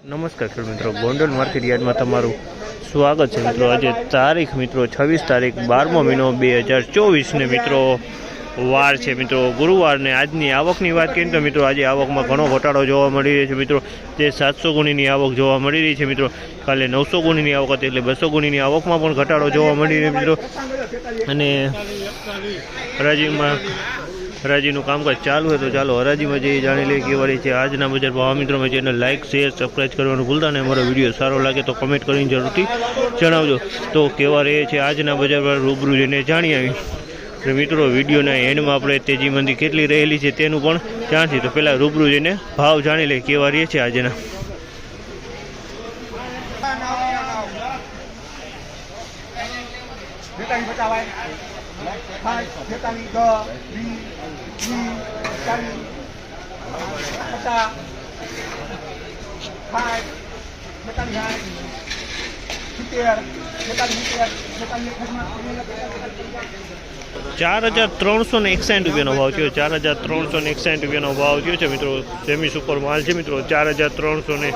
નમસ્કાર ખેડૂત મિત્રો, ગોંડલ માર્કેટ યાર્ડમાં તમારું સ્વાગત છે મિત્રો। આજે તારીખ મિત્રો 26 તારીખ 12મો મહિનો 2024 ને મિત્રો વાર છે મિત્રો ગુરુવાર ને આજની આવકની વાત કરીએ તો મિત્રો આજે આવકમાં ઘણો ઘટાડો જોવા મળી રહ્યો છે મિત્રો। તે 700 ગુણીની આવક જોવા મળી રહી છે મિત્રો। કાલે 900 ગુણીની આવક હતી એટલે 200 ગુણીની આવકમાં પણ ઘટાડો જોવા મળી રહ્યો મિત્રો। અને હરાજીનું કામકાજ ચાલુ હોય તો ચાલો હરાજીમાં જઈએ, જાણી લઈએ કેવા રહી છે આજના બજાર ભાવ। મિત્રો મેં ચેનલ લાઇક શેર સબસ્ક્રાઈબ કરવાનું ભૂલતા નહીં। અમારો વિડીયો સારો લાગે તો કમેન્ટ કરીને જરૂરથી જણાવજો તો કેવા રહે છે આજના બજાર પર રૂબરૂ જઈને જાણી આવી। મિત્રો વિડીયોના એન્ડમાં આપણે તેજી મંદી કેટલી રહેલી છે તેનું પણ જાણથી તો પહેલાં રૂબરૂ જઈને ભાવ જાણી લઈએ કેવા રહે છે આજના। ₹4,361 ભાવ થયો। ₹4,361 ભાવ થયો છે મિત્રો। સેમી સુપર માલ છે મિત્રો। 4,300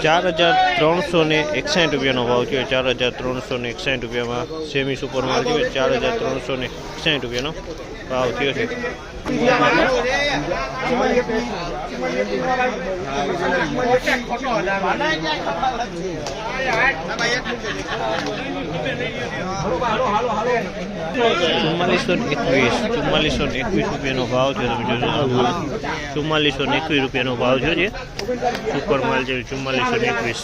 ₹4,361 ભાવ થયો। ₹4,361 સેમી સુપર માલ છે। ₹4,361 ભાવ થયો છે। ₹4421 ભાવ થયો। તમે જોજો ₹4421 ભાવ થયો છે। સુપર માલ છે 4421।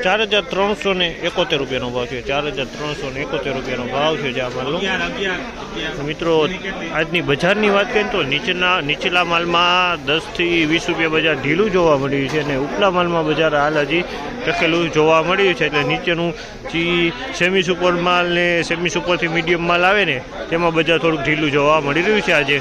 ₹4,371 ભાવ છે। ₹4,371 ભાવ છે જે આ માલનો। મિત્રો આજની બજારની વાત કરીએ તો નીચલા માલમાં 10 થી 20 રૂપિયા બજાર ઢીલું જોવા મળ્યું છે અને ઉપલા માલમાં બજાર હાલ હજી ટકેલું જોવા મળ્યું છે। એટલે નીચેનું જે સેમી સુપર માલ ને સેમી સુપરથી મીડિયમ માલ આવે ને તેમાં બજાર થોડુંક ઢીલું જોવા મળી રહ્યું છે આજે।